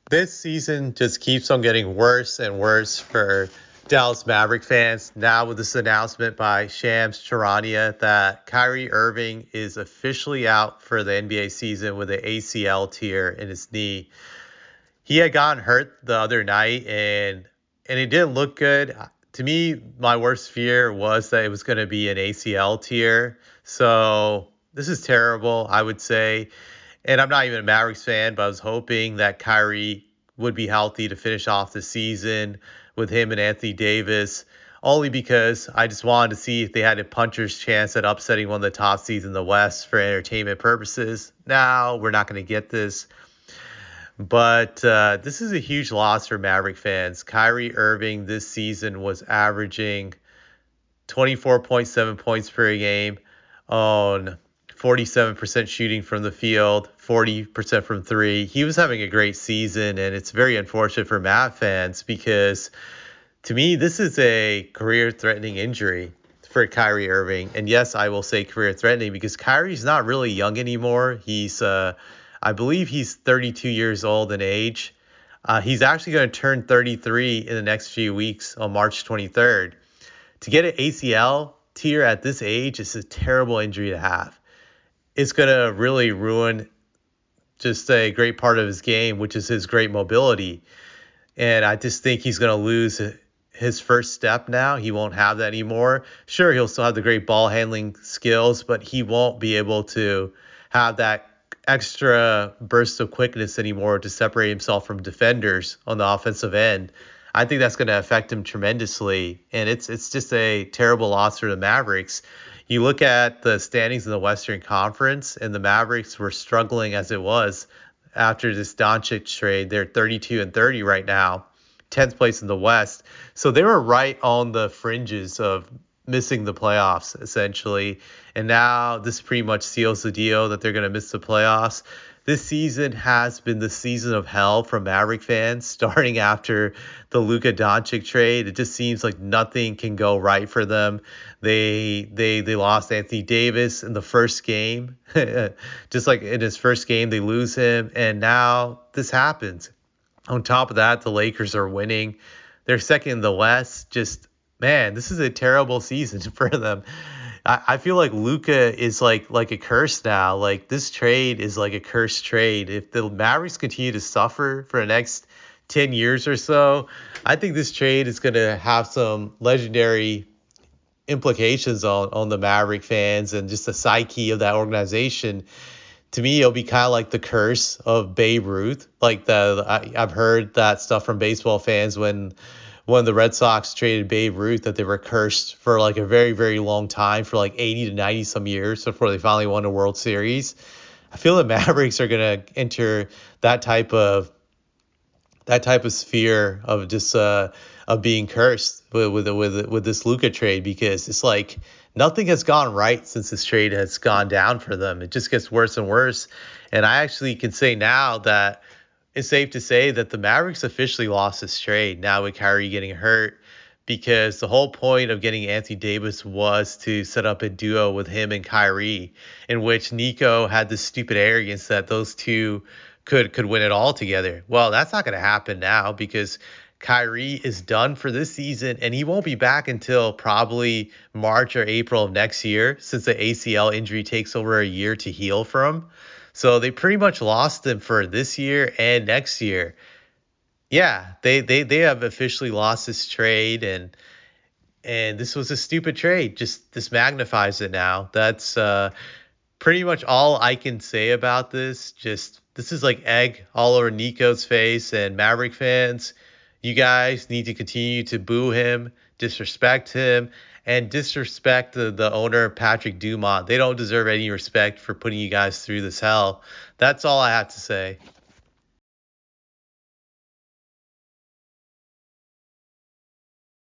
This season just keeps on getting worse and worse for Dallas Maverick fans. Now with this announcement by Shams Charania that Kyrie Irving is officially out for the NBA season with an ACL tear in his knee. He had gotten hurt the other night and it didn't look good. To me, my worst fear was that it was going to be an ACL tear. So this is terrible, I would say. And I'm not even a Mavericks fan, but I was hoping that Kyrie would be healthy to finish off the season with him and Anthony Davis, only because I just wanted to see if they had a puncher's chance at upsetting one of the top seeds in the West for entertainment purposes. Now we're not going to get this. But this is a huge loss for Maverick fans. Kyrie Irving this season was averaging 24.7 points per game on 47% shooting from the field, 40% from three. He was having a great season, and it's very unfortunate for Mav fans because, to me, this is a career-threatening injury for Kyrie Irving. And yes, I will say career-threatening because Kyrie's not really young anymore. I believe he's 32 years old in age. He's actually going to turn 33 in the next few weeks on March 23rd. To get an ACL tear at this age is a terrible injury to have. It's going to really ruin just a great part of his game, which is his great mobility. And I just think he's going to lose his first step now. He won't have that anymore. Sure, he'll still have the great ball handling skills, but he won't be able to have that extra burst of quickness anymore to separate himself from defenders on the offensive end. I think that's going to affect him tremendously, and it's just a terrible loss for the Mavericks. You look at the standings in the Western Conference, and the Mavericks were struggling as it was after this Doncic trade. They're 32-30 right now, 10th place in the West. So they were right on the fringes of missing the playoffs, essentially. And now this pretty much seals the deal that they're going to miss the playoffs. This season has been the season of hell for Maverick fans, starting after the Luka Doncic trade. It just seems like nothing can go right for them. They lost Anthony Davis in the first game. Just like in his first game, they lose him. And now this happens. On top of that, the Lakers are winning. They're second in the West. Just, man, this is a terrible season for them. I feel like Luka is like a curse now. Like, this trade is like a cursed trade. If the Mavericks continue to suffer for the next 10 years or so, I think this trade is going to have some legendary implications on the Maverick fans and just the psyche of that organization. To me, it'll be kind of like the curse of Babe Ruth. I've heard that stuff from baseball fans when the Red Sox traded Babe Ruth, that they were cursed for like a very, very long time, for like 80 to 90 some years before they finally won a World Series. I feel the Mavericks are going to enter that type of sphere of just of being cursed with this Luka trade, because it's like nothing has gone right since this trade has gone down for them. It just gets worse and worse. And I actually can say now that it's safe to say that the Mavericks officially lost this trade now with Kyrie getting hurt, because the whole point of getting Anthony Davis was to set up a duo with him and Kyrie, in which Nico had this stupid arrogance that those two could win it all together. Well, that's not going to happen now, because Kyrie is done for this season, and he won't be back until probably March or April of next year, since the ACL injury takes over a year to heal from. So they pretty much lost him for this year and next year. Yeah, they have officially lost this trade, and this was a stupid trade. Just this magnifies it now. That's pretty much all I can say about this. Just, this is like egg all over Nico's face, and Maverick fans, you guys need to continue to boo him, disrespect him, and disrespect the owner, Patrick Dumont. They don't deserve any respect for putting you guys through this hell. That's all I have to say.